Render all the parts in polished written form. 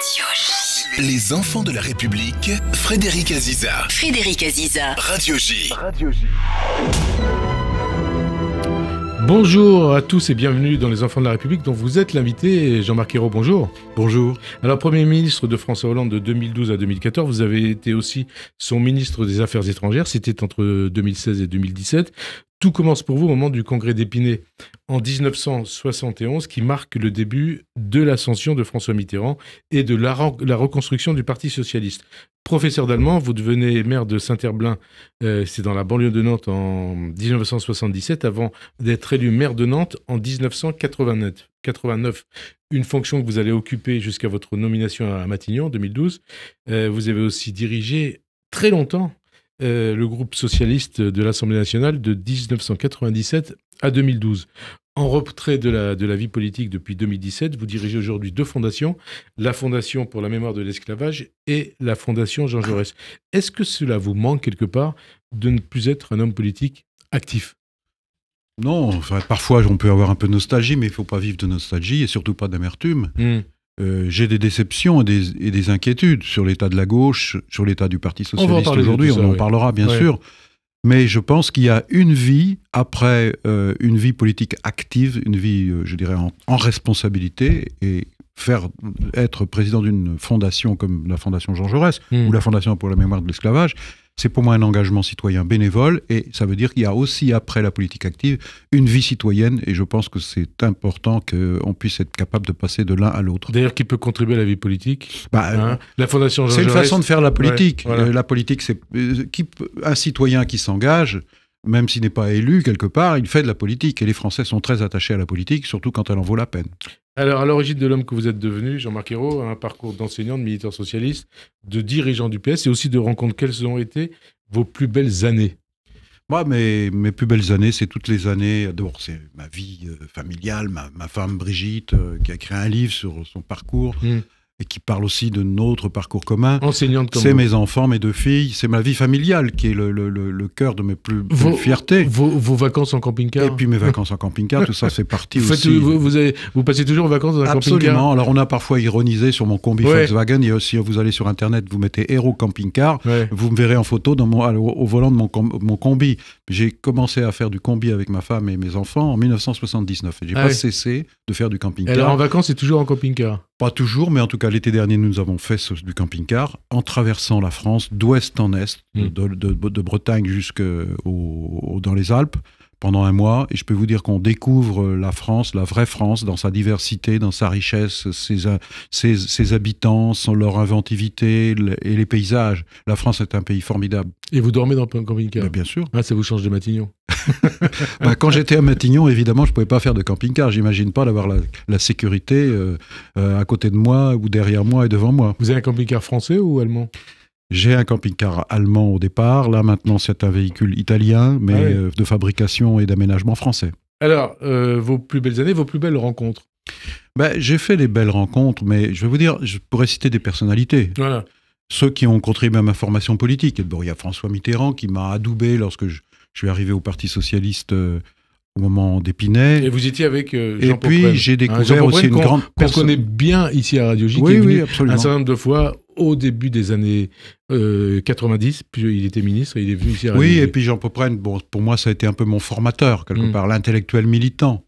Radio J. Les enfants de la République, Frédéric Aziza. Frédéric Aziza. Radio J. Bonjour à tous et bienvenue dans Les Enfants de la République dont vous êtes l'invité. Jean-Marc Ayrault, bonjour. Bonjour. Alors, Premier ministre de François Hollande de 2012 à 2014, vous avez été aussi son ministre des Affaires étrangères, c'était entre 2016 et 2017. Tout commence pour vous au moment du congrès d'Épinay en 1971 qui marque le début de l'ascension de François Mitterrand et de la reconstruction du Parti socialiste. Professeur d'allemand, vous devenez maire de Saint-Herblain, c'est dans la banlieue de Nantes en 1977 avant d'être élu maire de Nantes en 1989. Une fonction que vous allez occuper jusqu'à votre nomination à Matignon en 2012. Vous avez aussi dirigé très longtemps le groupe socialiste de l'Assemblée nationale de 1997 à 2012. En retrait de la vie politique depuis 2017, vous dirigez aujourd'hui deux fondations, la Fondation pour la mémoire de l'esclavage et la Fondation Jean Jaurès. Est-ce que cela vous manque quelque part de ne plus être un homme politique actif ? Non, enfin, parfois on peut avoir un peu de nostalgie, mais il ne faut pas vivre de nostalgie et surtout pas d'amertume. J'ai des déceptions et des inquiétudes sur l'état de la gauche, sur l'état du Parti socialiste aujourd'hui, on en parlera bien sûr. Mais je pense qu'il y a une vie après une vie politique active, une vie, je dirais, en responsabilité, et être président d'une fondation comme la Fondation Jean Jaurès ou la Fondation pour la mémoire de l'esclavage, c'est pour moi un engagement citoyen bénévole, et ça veut dire qu'il y a aussi, après la politique active, une vie citoyenne, et je pense que c'est important qu'on puisse être capable de passer de l'un à l'autre. D'ailleurs, qui peut contribuer à la vie politique la Fondation Jean Jaurès. C'est une façon de faire la politique. Ouais, voilà. La politique, c'est un citoyen qui s'engage, même s'il n'est pas élu quelque part, il fait de la politique, et les Français sont très attachés à la politique, surtout quand elle en vaut la peine. Alors, à l'origine de l'homme que vous êtes devenu, Jean-Marc Ayrault, un parcours d'enseignant, de militant socialiste, de dirigeant du PS et aussi de rencontres. Quelles ont été vos plus belles années ? Moi, mes plus belles années, c'est toutes les années. D'abord, c'est ma vie familiale, ma femme Brigitte, qui a écrit un livre sur son parcours. Et qui parle aussi de notre parcours commun. Enseignante comme c'est vous. mes enfants, mes deux filles, c'est ma vie familiale qui est le cœur de mes plus fiertés. Vos vacances en camping-car. Et puis mes vacances en camping-car, tout ça fait partie aussi. Vous passez toujours vos vacances dans un camping-car ? Absolument. Alors on a parfois ironisé sur mon combi Volkswagen. Il y a aussi, vous allez sur Internet, vous mettez Héros Camping-Car, vous me verrez en photo au volant de mon combi. J'ai commencé à faire du combi avec ma femme et mes enfants en 1979. Et j'ai pas cessé de faire du camping-car. Alors en vacances, c'est toujours en camping-car ? Pas toujours, mais en tout cas, l'été dernier, nous avons fait du camping-car en traversant la France d'ouest en est, de Bretagne dans les Alpes, pendant un mois. Et je peux vous dire qu'on découvre la France, la vraie France, dans sa diversité, dans sa richesse, ses habitants, leur inventivité et les paysages. La France est un pays formidable. Et vous dormez dans un camping-car ? Bien sûr. Ça vous change de Matignon. Quand j'étais à Matignon, évidemment, je ne pouvais pas faire de camping-car. J'imagine pas d'avoir la sécurité à côté de moi, ou derrière moi et devant moi. Vous avez un camping-car français ou allemand ? J'ai un camping-car allemand au départ. Là, maintenant, c'est un véhicule italien, mais de fabrication et d'aménagement français. Alors, vos plus belles années, vos plus belles rencontres ? J'ai fait des belles rencontres, mais je vais vous dire, je pourrais citer des personnalités. Voilà. Ceux qui ont contribué à ma formation politique. Bon, il y a François Mitterrand qui m'a adoubé lorsque je suis arrivé au Parti socialiste au moment d'Épinay. Et vous étiez avec Jean Popren. Et puis, j'ai découvert aussi une grande... qu'on connaît bien ici à Radio J, qui est venu un certain nombre de fois au début des années 90, puis il était ministre et il est venu ici à Radio J. Oui, et puis Jean Popren, bon, pour moi, ça a été un peu mon formateur, quelque part, l'intellectuel militant.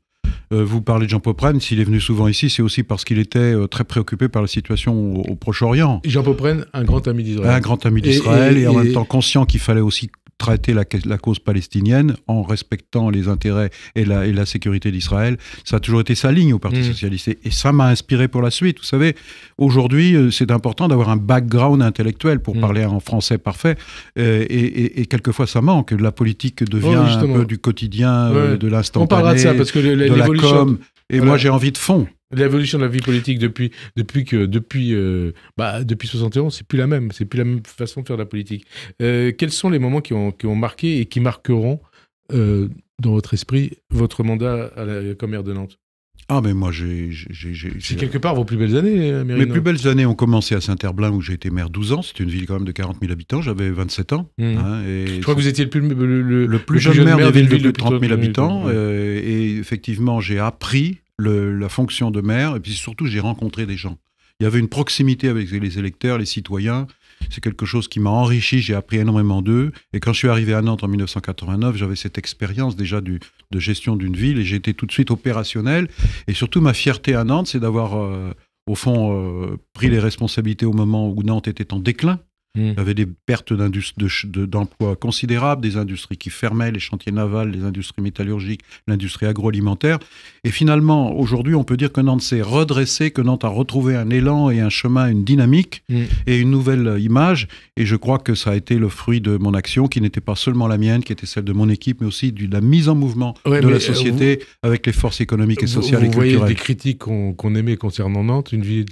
Vous parlez de Jean Popren, s'il est venu souvent ici, c'est aussi parce qu'il était très préoccupé par la situation au Proche-Orient. Jean Popren, un grand ami d'Israël. Un grand ami d'Israël, et en même temps conscient qu'il fallait aussi traiter la cause palestinienne en respectant les intérêts et la sécurité d'Israël. Ça a toujours été sa ligne au Parti socialiste. Et ça m'a inspiré pour la suite. Vous savez, aujourd'hui, c'est important d'avoir un background intellectuel pour parler en français parfait. Et quelquefois, ça manque. La politique devient un peu du quotidien, de l'instantané. On parlera de ça, parce que l'évolution... la com. Et moi, j'ai envie de fond. L'évolution de la vie politique depuis 71, c'est plus la même façon de faire de la politique. Quels sont les moments qui ont marqué et qui marqueront dans votre esprit votre mandat comme maire de Nantes ? Mais moi, c'est quelque part vos plus belles années, Mes plus belles années ont commencé à Saint-Herblain, où j'ai été maire 12 ans. C'est une ville quand même de 40 000 habitants. J'avais 27 ans. Et je crois que vous étiez le plus jeune maire des villes de plus de 30 000 habitants. Et effectivement, j'ai appris la fonction de maire, et puis surtout, j'ai rencontré des gens. il y avait une proximité avec les électeurs, les citoyens. C'est quelque chose qui m'a enrichi, j'ai appris énormément d'eux. Et quand je suis arrivé à Nantes en 1989, j'avais cette expérience déjà de gestion d'une ville et j'étais tout de suite opérationnel. Et surtout, ma fierté à Nantes, c'est d'avoir, au fond, pris les responsabilités au moment où Nantes était en déclin. Il y avait des pertes d'emplois considérables, des industries qui fermaient, les chantiers navals, les industries métallurgiques, l'industrie agroalimentaire. Et finalement, aujourd'hui, on peut dire que Nantes s'est redressée, que Nantes a retrouvé un élan et un chemin, une dynamique et une nouvelle image. Et je crois que ça a été le fruit de mon action, qui n'était pas seulement la mienne, qui était celle de mon équipe, mais aussi de la mise en mouvement de la société avec les forces économiques et sociales et culturelles. Vous voyez des critiques qu'on émet concernant Nantes, une ville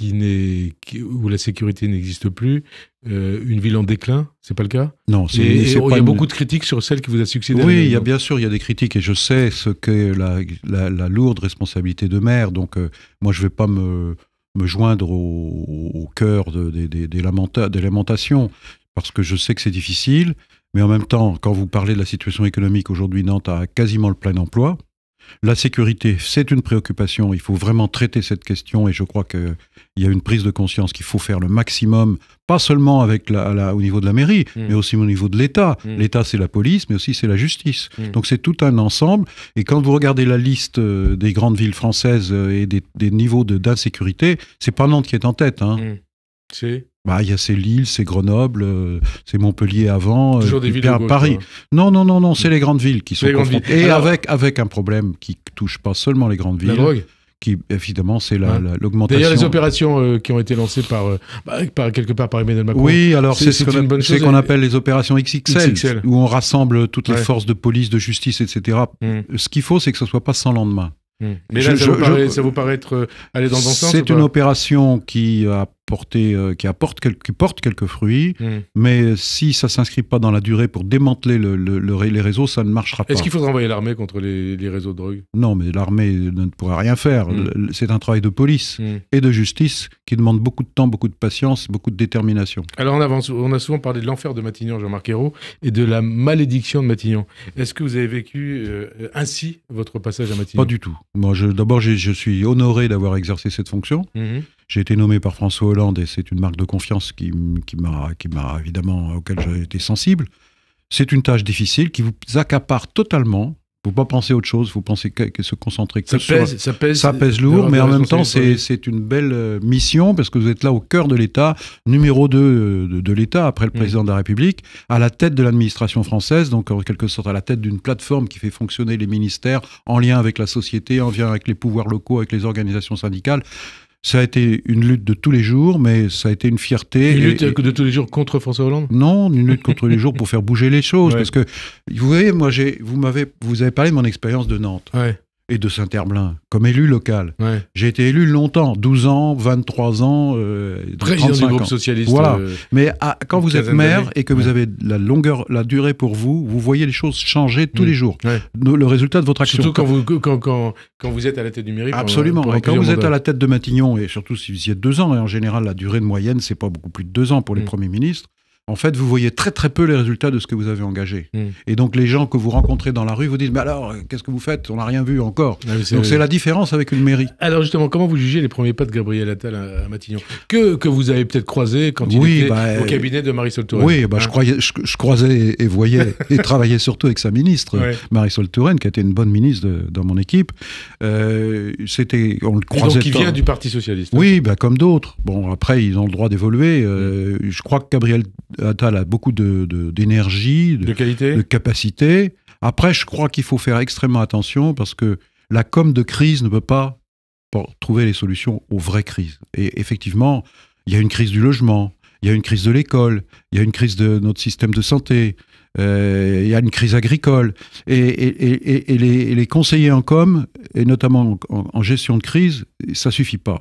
où la sécurité n'existe plus, une ville en déclin, c'est pas le cas? Non, il y a beaucoup de critiques sur celle qui vous a succédé. Oui, bien sûr, il y a des critiques et je sais ce qu'est la lourde responsabilité de maire. Donc, moi, je vais pas me joindre au cœur des lamentations parce que je sais que c'est difficile. Mais en même temps, quand vous parlez de la situation économique aujourd'hui, Nantes a quasiment le plein emploi. La sécurité, c'est une préoccupation. Il faut vraiment traiter cette question et je crois qu'il y a une prise de conscience qu'il faut faire le maximum, pas seulement au niveau de la mairie, mais aussi au niveau de l'État. L'État, c'est la police, mais aussi c'est la justice. Donc c'est tout un ensemble. Et quand vous regardez la liste des grandes villes françaises et des niveaux d'insécurité, c'est pas Nantes qui est en tête. Il y a c'est Lille, c'est Grenoble, c'est Montpellier avant, toujours des villes de gauche, Paris. Non, c'est les grandes villes qui sont confrontées. Et avec un problème qui touche pas seulement les grandes villes. La drogue. Qui, évidemment, c'est l'augmentation. D'ailleurs, les opérations qui ont été lancées quelque part par Emmanuel Macron. Oui, alors c'est ce qu'on appelle les opérations XXL, où on rassemble toutes les forces de police, de justice, etc. Ce qu'il faut, c'est que ce soit pas sans lendemain. Mais là, ça vous paraît être aller dans le bon sens? C'est une opération qui porte quelques fruits, mais si ça ne s'inscrit pas dans la durée pour démanteler les réseaux, ça ne marchera pas. Est-ce qu'il faudra envoyer l'armée contre les réseaux de drogue? Non, mais l'armée ne pourra rien faire. C'est un travail de police et de justice qui demande beaucoup de temps, beaucoup de patience, beaucoup de détermination. Alors on a souvent parlé de l'enfer de Matignon, Jean-Marc Ayrault, et de la malédiction de Matignon. Est-ce que vous avez vécu ainsi votre passage à Matignon? Pas du tout. Moi, d'abord, je suis honoré d'avoir exercé cette fonction. J'ai été nommé par François Hollande et c'est une marque de confiance qui m'a évidemment, auquel j'ai été sensible. C'est une tâche difficile qui vous accapare totalement. Il ne faut pas penser autre chose, il faut penser se concentrer que ça pèse lourd, mais en même temps, c'est une belle mission parce que vous êtes là au cœur de l'État, numéro 2 de l'État, après le président de la République, à la tête de l'administration française, donc en quelque sorte à la tête d'une plateforme qui fait fonctionner les ministères en lien avec la société, en lien avec les pouvoirs locaux, avec les organisations syndicales. Ça a été une lutte de tous les jours, mais ça a été une fierté. Une lutte de tous les jours contre François Hollande? Non, une lutte contre les jours pour faire bouger les choses. Parce que, vous voyez, moi, vous avez parlé de mon expérience de Nantes. Et de Saint-Herblain, comme élu local. J'ai été élu longtemps, 12 ans, 23 ans, président du groupe socialiste. Voilà. Mais quand vous êtes maire et que vous avez la durée pour vous, vous voyez les choses changer tous les jours. Le résultat de votre action. Surtout quand vous êtes à la tête du mairie. Absolument. Et quand vous êtes à la tête de Matignon, et surtout si vous y êtes 2 ans, et en général, la durée de moyenne, c'est pas beaucoup plus de 2 ans pour les premiers ministres. En fait, vous voyez très très peu les résultats de ce que vous avez engagé. Et donc les gens que vous rencontrez dans la rue vous disent « Mais alors, qu'est-ce que vous faites? On n'a rien vu encore. » Donc c'est la différence avec une mairie. Alors justement, comment vous jugez les premiers pas de Gabriel Attal à Matignon que vous avez peut-être croisé quand il était au cabinet de Marisol Touraine? Oui, je croisais et voyais et travaillais surtout avec sa ministre, Marisol Touraine, qui était une bonne ministre dans mon équipe. On le croisait. Et donc qui vient du Parti Socialiste. Oui, comme d'autres. Bon, après, ils ont le droit d'évoluer. Je crois que Gabriel Attal a beaucoup d'énergie, de qualité, de capacité. Après, je crois qu'il faut faire extrêmement attention parce que la com de crise ne peut pas trouver les solutions aux vraies crises. Et effectivement, il y a une crise du logement, il y a une crise de l'école, il y a une crise de notre système de santé, il y a une crise agricole. Et les conseillers en com, et notamment en gestion de crise, ça suffit pas.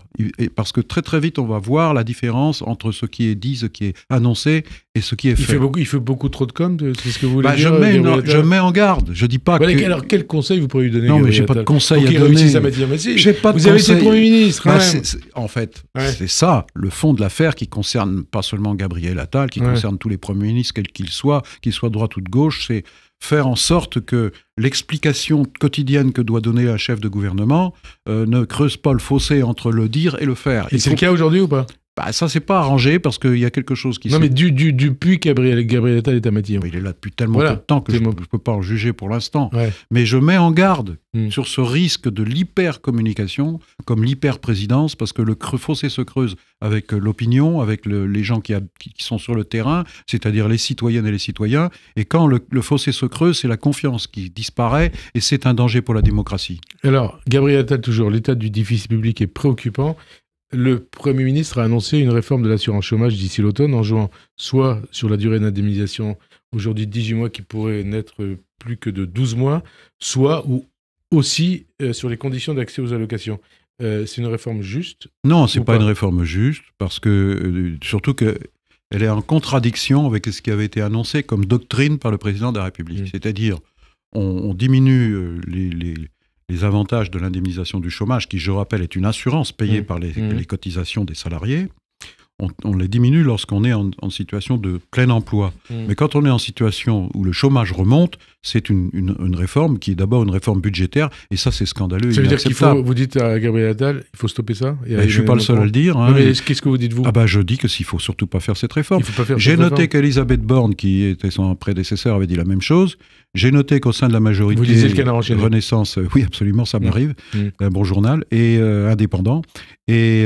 Parce que très très vite, on va voir la différence entre ce qui est dit, ce qui est annoncé et ce qui est fait. Il fait beaucoup trop de com, c'est ce que vous voulez dire? Je mets en garde. Je dis pas que... Alors, quel conseil vous pourriez lui donner? Non, mais j'ai pas de conseil à donner. Vous avez été Premier ministre. En fait, c'est ça, le fond de l'affaire qui concerne pas seulement Gabriel Attal, qui concerne tous les premiers ministres, quels qu'ils soient de droite droite ou de gauche, c'est faire en sorte que l'explication quotidienne que doit donner un chef de gouvernement ne creuse pas le fossé entre le dire et le faire. Et c'est le cas aujourd'hui ou pas ? Bah, ça, c'est pas arrangé parce qu'il y a quelque chose qui... Non, mais depuis Gabriel Attal est à Matignon. Il est là depuis tellement peu de temps que je ne peux pas en juger pour l'instant. Ouais. Mais je mets en garde sur ce risque de l'hyper-communication, comme l'hyper-présidence, parce que le fossé se creuse avec l'opinion, avec les gens qui sont sur le terrain, c'est-à-dire les citoyennes et les citoyens. Et quand le fossé se creuse, c'est la confiance qui disparaît et c'est un danger pour la démocratie. Alors, Gabriel Attal, toujours, l'état du déficit public est préoccupant. Le Premier ministre a annoncé une réforme de l'assurance chômage d'ici l'automne en jouant soit sur la durée d'indemnisation, aujourd'hui 18 mois qui pourrait n'être plus que de 12 mois, soit ou aussi sur les conditions d'accès aux allocations. C'est une réforme juste ? Non, ce n'est pas une réforme juste, parce que surtout qu'elle est en contradiction avec ce qui avait été annoncé comme doctrine par le président de la République. C'est-à-dire, on diminue les avantages de l'indemnisation du chômage, qui, je rappelle, est une assurance payée par les cotisations des salariés. On les diminue lorsqu'on est en situation de plein emploi. Mais quand on est en situation où le chômage remonte, c'est une réforme qui est d'abord une réforme budgétaire, et ça, c'est scandaleux. Ça veut dire qu'il faut, vous dites à Gabriel Attal, il faut stopper ça ? Je ne suis pas le seul à le dire. Hein, mais qu'est-ce que vous dites, vous ? Je dis qu'il ne faut surtout pas faire cette réforme. J'ai noté qu'Elisabeth Borne, qui était son prédécesseur, avait dit la même chose. J'ai noté qu'au sein de la majorité, vous lisez le Canard enchaîné. Renaissance, oui, absolument, ça m'arrive, un bon journal, et indépendant. Et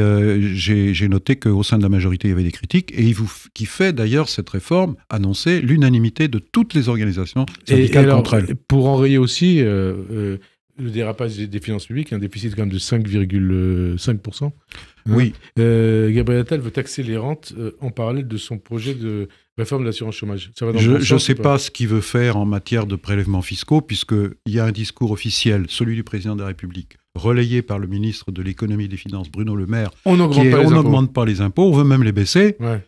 j'ai noté qu'au sein de la majorité, il y avait des critiques, et qui fait d'ailleurs cette réforme annoncer l'unanimité de toutes les organisations syndicales contre elle. Pour enrayer aussi le dérapage des finances publiques, un déficit quand même de 5,5%. Hein. Oui. Gabriel Attal veut taxer les rentes en parallèle de son projet de réforme de l'assurance chômage. Ça va dans je ne sais pas ce qu'il veut faire en matière de prélèvements fiscaux, puisqu'il y a un discours officiel, celui du président de la République, relayé par le ministre de l'économie et des finances, Bruno Le Maire, on n'augmente pas les impôts, on veut même les baisser. Ouais.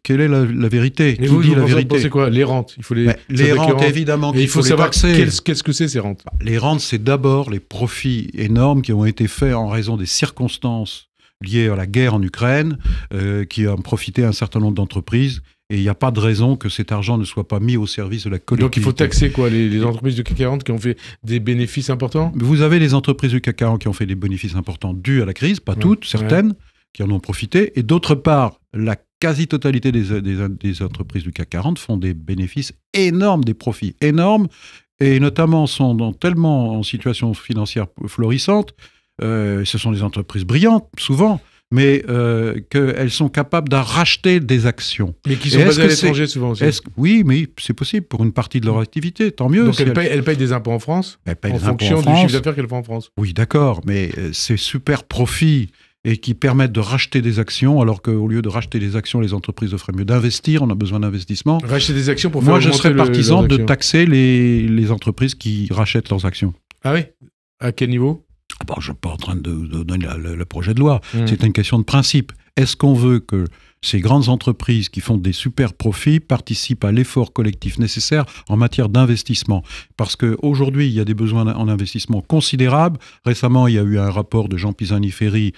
Quelle est la vérité ? Mais vous pensez quoi ? Les rentes, il faut les rentes, évidemment. Et il faut savoir qu'est-ce que c'est, ces rentes. Les rentes, c'est d'abord les profits énormes qui ont été faits en raison des circonstances liées à la guerre en Ukraine, qui ont profité à un certain nombre d'entreprises. Et il n'y a pas de raison que cet argent ne soit pas mis au service de la collectivité. Donc il faut taxer quoi, les entreprises du CAC 40 qui ont fait des bénéfices importants ? Vous avez les entreprises du CAC 40 qui ont fait des bénéfices importants dus à la crise, pas toutes, certaines, qui en ont profité. Et d'autre part, la quasi-totalité des entreprises du CAC 40 font des bénéfices énormes, des profits énormes, et notamment sont tellement en situation financière florissante, ce sont des entreprises brillantes, souvent, mais qu'elles sont capables de racheter des actions. Mais qui sont basées à l'étranger souvent aussi. Oui, mais c'est possible pour une partie de leur activité, tant mieux. Donc elles payent des impôts en France, en fonction du chiffre d'affaires qu'elles font en France. Oui, d'accord, mais ces super profits et qui permettent de racheter des actions, alors qu'au lieu de racheter des actions, les entreprises feraient mieux d'investir, on a besoin d'investissement. Racheter des actions pour faire Moi, je serais partisan de taxer les entreprises qui rachètent leurs actions. Ah oui ? À quel niveau ? Je ne suis pas en train de donner le projet de loi. C'est une question de principe. Est-ce qu'on veut que ces grandes entreprises qui font des super profits participent à l'effort collectif nécessaire en matière d'investissement ? Parce qu'aujourd'hui, il y a des besoins en investissement considérables. Récemment, il y a eu un rapport de Jean Pisani-Ferry,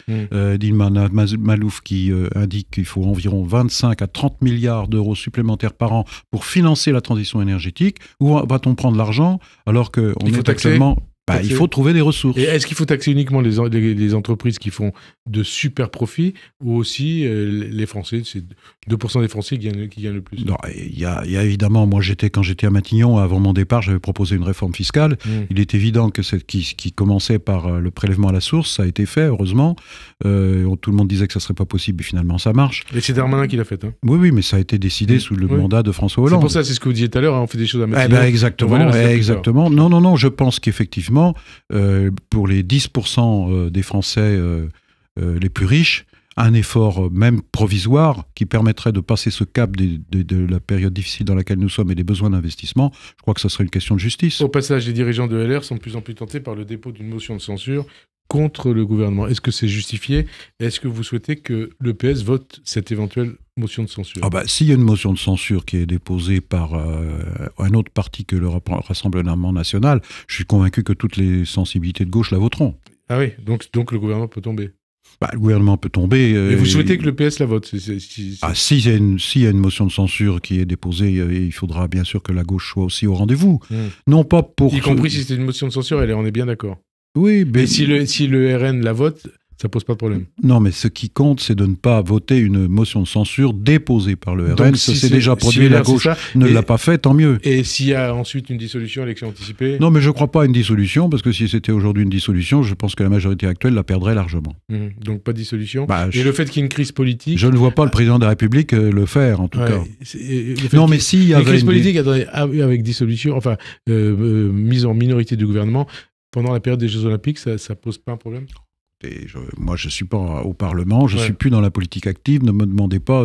d'Ilman Malouf, qui indique qu'il faut environ 25 à 30 milliards d'euros supplémentaires par an pour financer la transition énergétique. Où va-t-on prendre l'argent alors qu'on est actuellement... il faut trouver des ressources. Et est-ce qu'il faut taxer uniquement les entreprises qui font de super profits ou aussi les Français ? C'est 2% des Français qui gagnent le plus. Non, il y a évidemment, moi quand j'étais à Matignon, avant mon départ, j'avais proposé une réforme fiscale. Il est évident que qui commençait par le prélèvement à la source, ça a été fait, heureusement. Tout le monde disait que ça ne serait pas possible, et finalement ça marche. Et c'est Darmanin qui l'a fait. Hein. Oui, mais ça a été décidé sous le mandat de François Hollande. C'est pour ça, c'est ce que vous disiez tout à l'heure, on fait des choses à Matignon. Exactement. Non, je pense qu'effectivement, pour les 10% des Français les plus riches, un effort même provisoire qui permettrait de passer ce cap de la période difficile dans laquelle nous sommes et des besoins d'investissement, je crois que ça serait une question de justice. Au passage, les dirigeants de LR sont de plus en plus tentés par le dépôt d'une motion de censure contre le gouvernement. Est-ce que c'est justifié ? Est-ce que vous souhaitez que le PS vote cette éventuelle motion de censure ? S'il y a une motion de censure qui est déposée par un autre parti que le Rassemblement national, je suis convaincu que toutes les sensibilités de gauche la voteront. Ah oui, donc le gouvernement peut tomber. Le gouvernement peut tomber. Et vous souhaitez que le PS la vote s'il y a une motion de censure qui est déposée, il faudra bien sûr que la gauche soit aussi au rendez-vous. Non pas pour... Y compris si c'est une motion de censure, on est bien d'accord. Oui, mais... Et si le RN la vote, ça pose pas de problème. Non, mais ce qui compte, c'est de ne pas voter une motion de censure déposée par le RN. Donc, ça s'est déjà produit, la gauche ne l'a pas fait, tant mieux. Et s'il y a ensuite une dissolution, élection anticipée? Non, mais je ne crois pas à une dissolution, parce que si c'était aujourd'hui une dissolution, je pense que la majorité actuelle la perdrait largement. Donc pas de dissolution. Et le fait qu'il y ait une crise politique... Je ne vois pas le président de la République le faire, en tout cas. Non, mais s'il y avait une crise politique avec dissolution, enfin, mise en minorité du gouvernement, pendant la période des Jeux Olympiques, ça pose pas un problème? Moi, je ne suis pas au Parlement, je ne suis plus dans la politique active, ne me demandez pas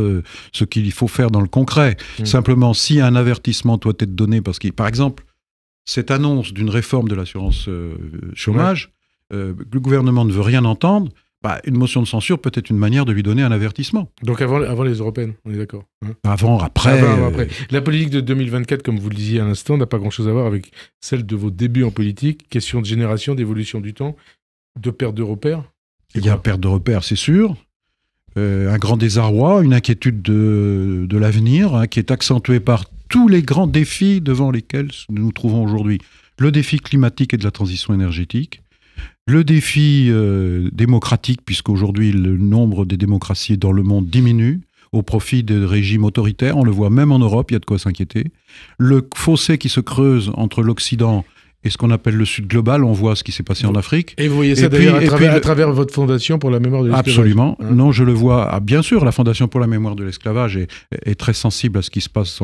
ce qu'il faut faire dans le concret. Simplement, si un avertissement doit être donné, parce que, par exemple, cette annonce d'une réforme de l'assurance chômage, le gouvernement ne veut rien entendre, une motion de censure peut être une manière de lui donner un avertissement. Donc avant les européennes, on est d'accord, après. La politique de 2024, comme vous le disiez à l'instant, n'a pas grand-chose à voir avec celle de vos débuts en politique. Question de génération, d'évolution du temps, de perte de repères. Il y a perte de repères, c'est sûr. Un grand désarroi, une inquiétude de l'avenir, qui est accentuée par tous les grands défis devant lesquels nous nous trouvons aujourd'hui. Le défi climatique et de la transition énergétique. Le défi démocratique, puisqu'aujourd'hui le nombre des démocraties dans le monde diminue au profit des régimes autoritaires. On le voit même en Europe, il y a de quoi s'inquiéter. Le fossé qui se creuse entre l'Occident et ce qu'on appelle le Sud global, on voit ce qui s'est passé en Afrique. Et vous voyez ça d'ailleurs à travers votre Fondation pour la mémoire de l'esclavage. Absolument. Non, je le vois. Bien sûr, la Fondation pour la mémoire de l'esclavage est très sensible à ce qui se passe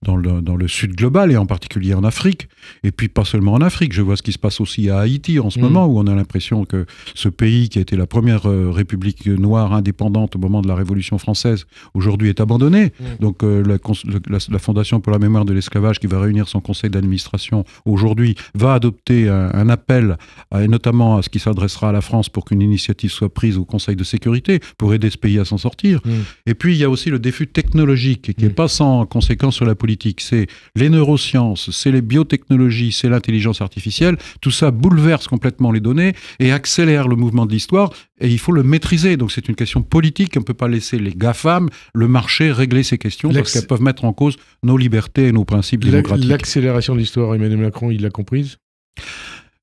dans le Sud global et en particulier en Afrique. Et puis pas seulement en Afrique. Je vois ce qui se passe aussi à Haïti en ce moment, où on a l'impression que ce pays qui a été la première république noire indépendante au moment de la Révolution française, aujourd'hui est abandonné. Donc la Fondation pour la mémoire de l'esclavage, qui va réunir son conseil d'administration aujourd'hui, va adopter un appel, et notamment à ce qui s'adressera à la France pour qu'une initiative soit prise au Conseil de sécurité pour aider ce pays à s'en sortir. Et puis, il y a aussi le défi technologique qui n'est pas sans conséquence sur la politique. C'est les neurosciences, c'est les biotechnologies, c'est l'intelligence artificielle. Tout ça bouleverse complètement les données et accélère le mouvement de l'histoire. Et il faut le maîtriser. Donc, c'est une question politique. On ne peut pas laisser les GAFAM, le marché, régler ces questions parce qu'elles peuvent mettre en cause nos libertés et nos principes démocratiques. L'accélération de l'histoire, Emmanuel Macron, il l'a comprise?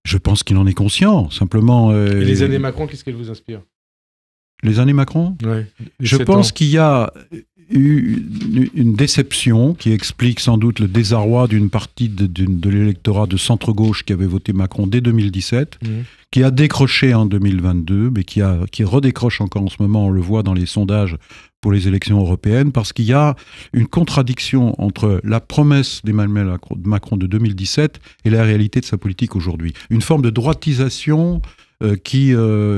Je pense qu'il en est conscient. Simplement. Et les années Macron, qu'est-ce qu'elles vous inspirent? Les années Macron? Je pense qu'il y a eu une déception qui explique sans doute le désarroi d'une partie de l'électorat de centre-gauche qui avait voté Macron dès 2017, qui a décroché en 2022, mais qui redécroche encore en ce moment, on le voit dans les sondages pour les élections européennes, parce qu'il y a une contradiction entre la promesse d'Emmanuel Macron de 2017 et la réalité de sa politique aujourd'hui. Une forme de droitisation qui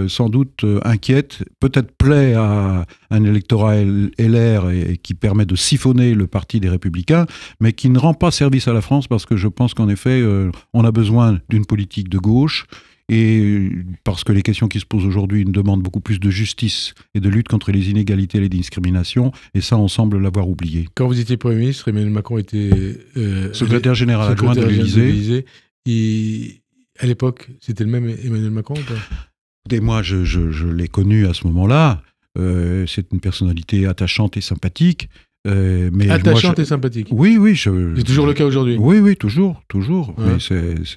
sans doute inquiète, peut-être plaît à un électorat LR et qui permet de siphonner le parti des Républicains, mais qui ne rend pas service à la France, parce que je pense qu'en effet, on a besoin d'une politique de gauche, et parce que les questions qui se posent aujourd'hui demandent beaucoup plus de justice et de lutte contre les inégalités et les discriminations, et ça, on semble l'avoir oublié. Quand vous étiez Premier ministre, Emmanuel Macron était secrétaire général adjoint de l'Élysée. À l'époque, c'était le même Emmanuel Macron ou pas? Et moi, je l'ai connu à ce moment-là. C'est une personnalité attachante et sympathique. Attachante et sympathique. Oui. C'est toujours le cas aujourd'hui. Oui, toujours. Ouais.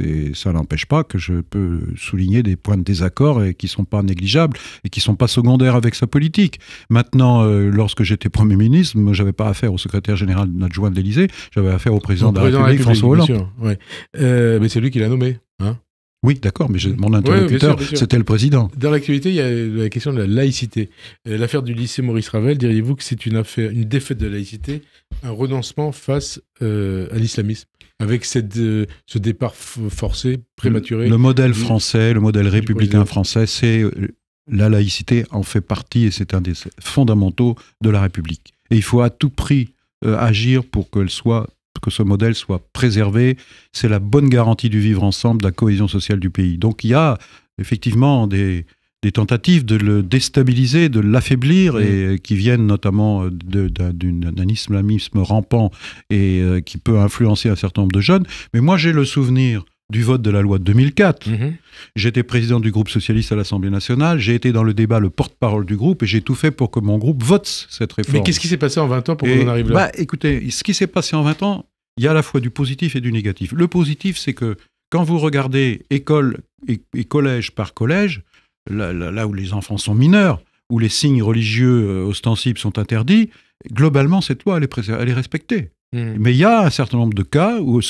Mais ça n'empêche pas que je peux souligner des points de désaccord qui ne sont pas négligeables et qui ne sont pas secondaires avec sa politique. Maintenant, lorsque j'étais Premier ministre, moi, je n'avais pas affaire au secrétaire général adjoint de l'Élysée, j'avais affaire au président de la République, François Hollande. Mais c'est lui qui l'a nommé. Oui, d'accord, mais mon interlocuteur, bien sûr. C'était le président. Dans l'actualité, il y a la question de la laïcité. L'affaire du lycée Maurice Ravel, diriez-vous que c'est une défaite de la laïcité, un renoncement face à l'islamisme, avec ce départ forcé, prématuré? Le modèle français, le modèle républicain français, c'est la laïcité en fait partie, et c'est un des fondamentaux de la République. Et il faut à tout prix agir pour que ce modèle soit préservé. C'est la bonne garantie du vivre ensemble, de la cohésion sociale du pays. Donc il y a effectivement des tentatives de le déstabiliser, de l'affaiblir, et qui viennent notamment d'un islamisme rampant et qui peut influencer un certain nombre de jeunes. Mais moi j'ai le souvenir du vote de la loi de 2004. Mhm. J'étais président du groupe socialiste à l'Assemblée nationale, j'ai été dans le débat le porte-parole du groupe et j'ai tout fait pour que mon groupe vote cette réforme. Mais qu'est-ce qui s'est passé en 20 ans pour qu'on en arrive là? Écoutez, ce qui s'est passé en 20 ans, il y a à la fois du positif et du négatif. Le positif, c'est que quand vous regardez école et collège par collège, là où les enfants sont mineurs, où les signes religieux ostensibles sont interdits, globalement, cette loi, elle est respectée. Mais il y a un certain nombre de cas où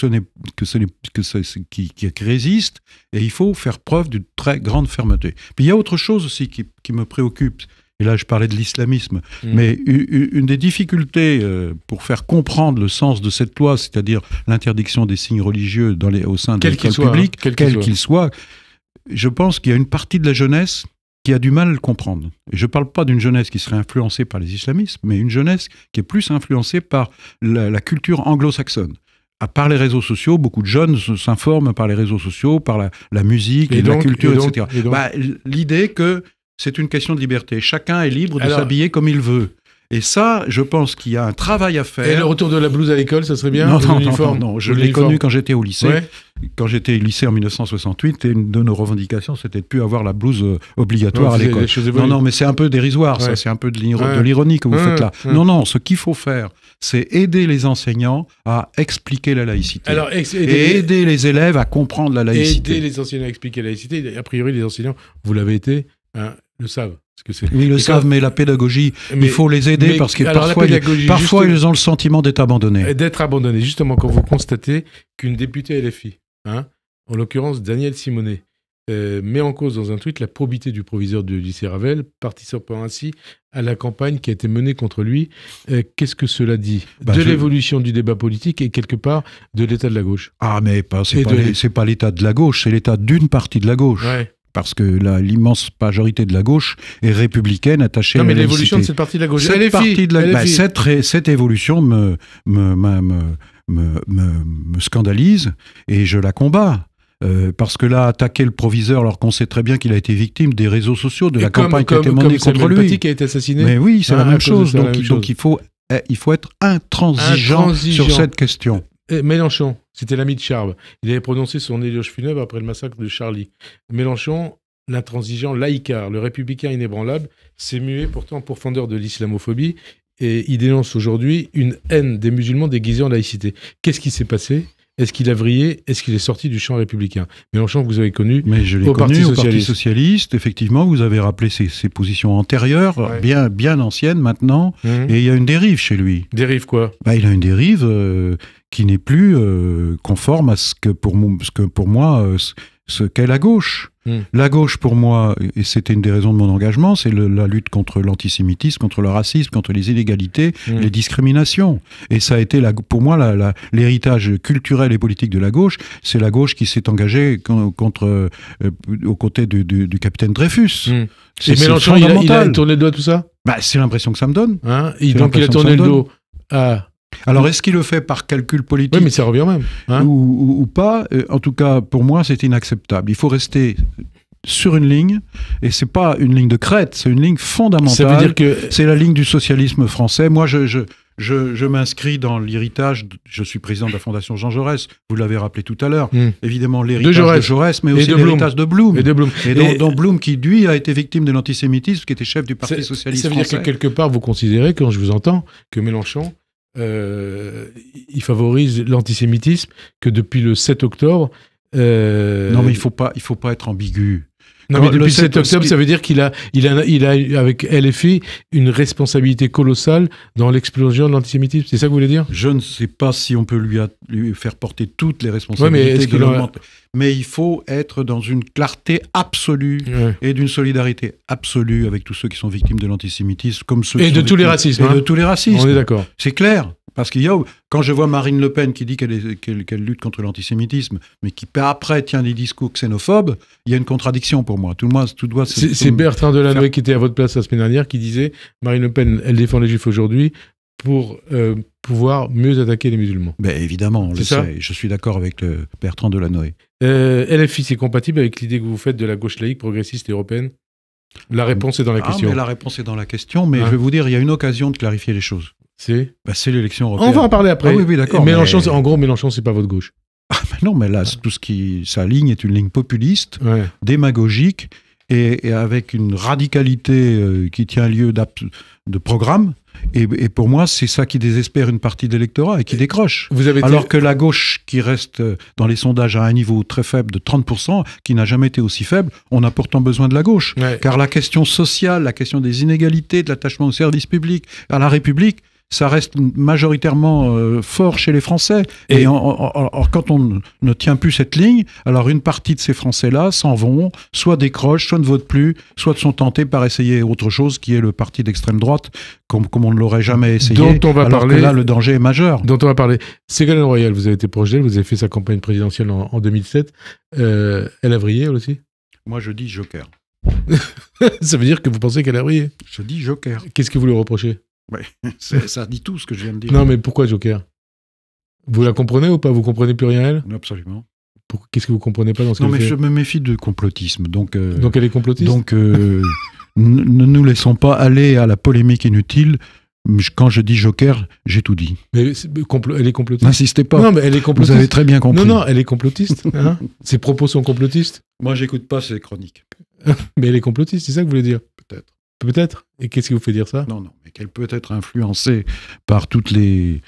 qui résistent et il faut faire preuve d'une très grande fermeté. Puis il y a autre chose aussi qui me préoccupe, et là je parlais de l'islamisme, mais une des difficultés pour faire comprendre le sens de cette loi, c'est-à-dire l'interdiction des signes religieux au sein de l'école publique, quel qu'il soit, je pense qu'il y a une partie de la jeunesse qui a du mal à le comprendre. Et je ne parle pas d'une jeunesse qui serait influencée par les islamistes, mais une jeunesse qui est plus influencée par la culture anglo-saxonne. Par les réseaux sociaux, beaucoup de jeunes s'informent par les réseaux sociaux, par la musique, la culture, etc. L'idée que c'est une question de liberté. Chacun est libre de s'habiller comme il veut. Et ça, je pense qu'il y a un travail à faire. Et le retour de la blouse à l'école, ça serait bien? Non, je l'ai connu quand j'étais au lycée. Ouais. Quand j'étais au lycée en 1968, et une de nos revendications, c'était de ne plus avoir la blouse obligatoire à l'école. Non, mais c'est un peu dérisoire, ça. C'est un peu de l'ironie que vous faites là. Non, ce qu'il faut faire, c'est aider les enseignants à expliquer la laïcité. Et aider les élèves à comprendre la laïcité. Aider les enseignants à expliquer la laïcité. A priori, les enseignants, vous l'avez été, le savent. Oui, ils le savent, mais la pédagogie, il faut les aider parce que parfois ils ont le sentiment d'être abandonnés. D'être abandonnés, justement, quand vous constatez qu'une députée LFI, en l'occurrence Danielle Simonet, met en cause dans un tweet la probité du proviseur du lycée Ravel, participant ainsi à la campagne qui a été menée contre lui. Qu'est-ce que cela dit de l'évolution du débat politique et quelque part de l'état de la gauche? Ah, mais c'est pas l'état de la gauche, c'est l'état d'une partie de la gauche. Ouais. Parce que l'immense majorité de la gauche est républicaine, attachée à la laïcité. Non, mais l'évolution de cette partie de la gauche, cette évolution me scandalise et je la combats. Parce que là, attaquer le proviseur alors qu'on sait très bien qu'il a été victime des réseaux sociaux, de la campagne qui a été menée contre lui. Qui a été assassiné. Mais oui, c'est la même chose. Donc il faut être intransigeant sur cette question. Mélenchon, c'était l'ami de Charb. Il avait prononcé son éloge funèbre après le massacre de Charlie. Mélenchon, l'intransigeant laïcard, le républicain inébranlable, s'est mué pourtant pourfendeur de l'islamophobie et il dénonce aujourd'hui une haine des musulmans déguisée en laïcité. Qu'est-ce qui s'est passé ? Est-ce qu'il a vrillé? Est-ce qu'il est sorti du champ républicain? Mélenchon, vous avez connu au Parti Socialiste. Effectivement, vous avez rappelé ses positions antérieures, bien anciennes maintenant, et il y a une dérive chez lui. Dérive quoi? Il a une dérive qui n'est plus conforme à ce que pour moi, ce qu'est la gauche. La gauche, pour moi, et c'était une des raisons de mon engagement, c'est la lutte contre l'antisémitisme, contre le racisme, contre les inégalités, les discriminations. Et ça a été, pour moi, l'héritage culturel et politique de la gauche. C'est la gauche qui s'est engagée aux côtés du capitaine Dreyfus. Et Mélenchon, il a tourné le dos à tout ça? C'est l'impression que ça me donne. Donc il a tourné le dos à... Alors, est-ce qu'il le fait par calcul politique? Oui, mais ça revient même. Ou pas? En tout cas, pour moi, c'est inacceptable. Il faut rester sur une ligne, et c'est pas une ligne de crête, c'est une ligne fondamentale. Ça veut dire que... C'est la ligne du socialisme français. Moi, je m'inscris dans l'héritage. Je suis président de la Fondation Jean Jaurès. Vous l'avez rappelé tout à l'heure. Évidemment, l'héritage de Jaurès, mais aussi l'héritage de Blum. Et dont Blum, qui, lui, a été victime de l'antisémitisme, qui était chef du Parti socialiste français. Ça veut dire que quelque part, vous considérez, quand je vous entends, que Mélenchon... il favorise l'antisémitisme, que depuis le 7 octobre... Non, mais il faut pas être ambigu. Non, mais depuis le 7 octobre, ça veut dire qu'il a, avec LFI, une responsabilité colossale dans l'explosion de l'antisémitisme. C'est ça que vous voulez dire? Je ne sais pas si on peut lui faire porter toutes les responsabilités. Mais il faut être dans une clarté absolue et d'une solidarité absolue avec tous ceux qui sont victimes de l'antisémitisme. Et de tous les racismes. Et de tous les racismes. On est d'accord. C'est clair. Parce quand je vois Marine Le Pen qui dit qu'elle lutte contre l'antisémitisme, mais qui après tient des discours xénophobes, il y a une contradiction pour moi. C'est Bertrand Delanoë qui était à votre place la semaine dernière qui disait Marine Le Pen, elle défend les Juifs aujourd'hui pour pouvoir mieux attaquer les musulmans. Évidemment, on le sait. Je suis d'accord avec Bertrand Delanoë. LFI, c'est compatible avec l'idée que vous faites de la gauche laïque, progressiste et européenne? La réponse est dans la question. La réponse est dans la question, mais je vais vous dire, il y a une occasion de clarifier les choses. C'est l'élection européenne. On va en parler après. Oui, d'accord. Mélenchon, en gros, Mélenchon, c'est pas votre gauche. Non, mais là, tout sa ligne est une ligne populiste, démagogique, et avec une radicalité qui tient lieu de programme. Et pour moi, c'est ça qui désespère une partie de l'électorat et qui décroche. Alors que la gauche, qui reste dans les sondages à un niveau très faible de 30%, qui n'a jamais été aussi faible, on a pourtant besoin de la gauche. Car la question sociale, la question des inégalités, de l'attachement au service public, à la République, ça reste majoritairement fort chez les Français. Et quand on ne tient plus cette ligne, alors une partie de ces Français-là s'en vont, soit décrochent, soit ne votent plus, soit sont tentés par essayer autre chose, qui est le parti d'extrême droite, comme on ne l'aurait jamais essayé. Dont on va parler. Que là, le danger est majeur. Dont on va parler. Ségolène Royal, vous avez été proche d'elle, vous avez fait sa campagne présidentielle en 2007. Elle a vrillé, elle aussi? Moi, je dis joker. Ça veut dire que vous pensez qu'elle a vrillé? Je dis joker. Qu'est-ce que vous lui reprochez? Ouais, ça dit tout ce que je viens de dire. Non, mais pourquoi joker? Vous la comprenez ou pas? Vous comprenez plus rien, elle? Absolument. Qu'est-ce que vous comprenez pas dans ce qu'elle fait? Non, mais je me méfie de complotisme. Donc elle est complotiste? Donc, ne nous laissons pas aller à la polémique inutile. Quand je dis joker, j'ai tout dit. Mais elle est complotiste? N'insistez pas. Non, mais elle est complotiste. Vous avez très bien compris. Non, elle est complotiste. Hein. Ses propos sont complotistes? Moi, j'écoute pas ces chroniques. Mais elle est complotiste, c'est ça que vous voulez dire? Peut-être. Peut-être. Et qu'est-ce qui vous fait dire ça? Non, mais qu'elle peut être influencée par toutes les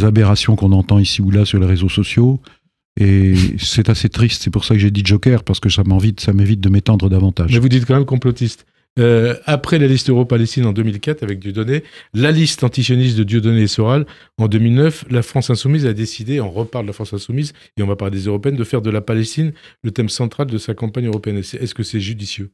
aberrations qu'on entend ici ou là sur les réseaux sociaux. Et c'est assez triste. C'est pour ça que j'ai dit joker, parce que ça m'évite de m'étendre davantage. Mais vous dites quand même complotiste. Après la liste Euro-Palestine en 2004 avec Dieudonné, la liste antisioniste de Dieudonné et Soral en 2009, la France Insoumise a décidé, on reparle de la France Insoumise et on va parler des Européennes, de faire de la Palestine le thème central de sa campagne européenne. Est-ce que c'est judicieux?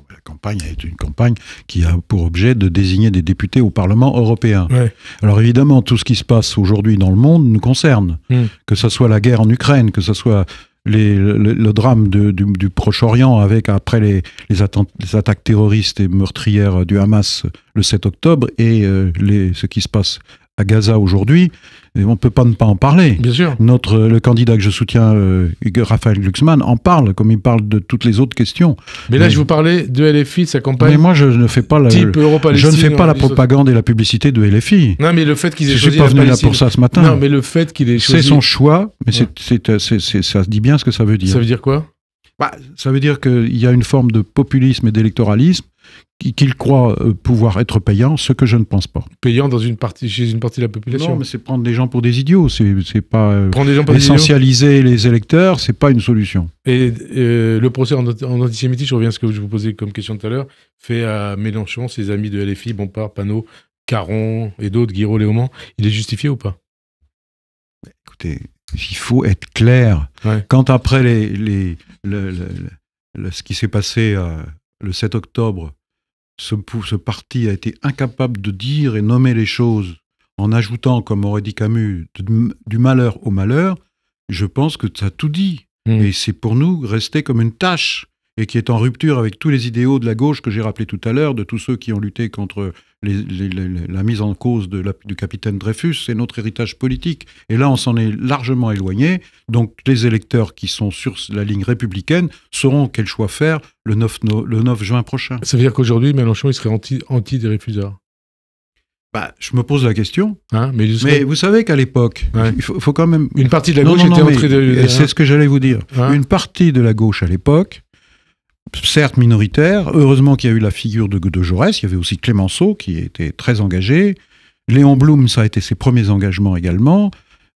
La campagne est une campagne qui a pour objet de désigner des députés au Parlement européen. Ouais. Alors évidemment, tout ce qui se passe aujourd'hui dans le monde nous concerne. Que ce soit la guerre en Ukraine, que ce soit le drame du Proche-Orient avec après les attaques terroristes et meurtrières du Hamas le 7 octobre et ce qui se passe à Gaza aujourd'hui, on ne peut pas ne pas en parler. Bien sûr. Le candidat que je soutiens, Raphaël Glucksmann, en parle, comme il parle de toutes les autres questions. Mais là, je vous parlais de LFI, de sa campagne. Mais moi, je ne fais pas la propagande et la publicité de LFI. Non, mais le fait qu'ils aient choisi. Je suis pas venu là pour ça ce matin. Non, mais le fait qu'il ait choisi. C'est son choix, mais ça dit bien ce que ça veut dire. Ça veut dire quoi? Ça veut dire qu'il y a une forme de populisme et d'électoralisme qu'il croit pouvoir être payant, ce que je ne pense pas. Payant chez une partie de la population? Non, mais c'est prendre des gens pour des idiots. C'est pas prendre des gens pour essentialiser les électeurs, c'est pas une solution. Et le procès en antisémitisme, je reviens à ce que je vous posais comme question tout à l'heure, fait à Mélenchon, ses amis de LFI, Bompard, Panot, Caron et d'autres, Guiraud, Léaumont, il est justifié ou pas? Écoutez, il faut être clair. Ouais. Quand après ce qui s'est passé le 7 octobre, ce parti a été incapable de dire et nommer les choses en ajoutant, comme aurait dit Camus, du malheur au malheur, je pense que ça a tout dit. Et c'est pour nous resté comme une tâche et qui est en rupture avec tous les idéaux de la gauche que j'ai rappelé tout à l'heure, de tous ceux qui ont lutté contre la mise en cause du capitaine Dreyfus, c'est notre héritage politique. Et là, on s'en est largement éloigné. Donc, les électeurs qui sont sur la ligne républicaine sauront quel choix faire le 9 juin prochain. Ça veut dire qu'aujourd'hui, Mélenchon, il serait anti des réfusards? Je me pose la question. Hein, mais vous savez qu'à l'époque, il faut quand même... Une partie de la gauche était entrée de... C'est ce que j'allais vous dire. Hein? Une partie de la gauche à l'époque, certes minoritaire, heureusement qu'il y a eu la figure de Jaurès, il y avait aussi Clémenceau qui était très engagé, Léon Blum, ça a été ses premiers engagements également,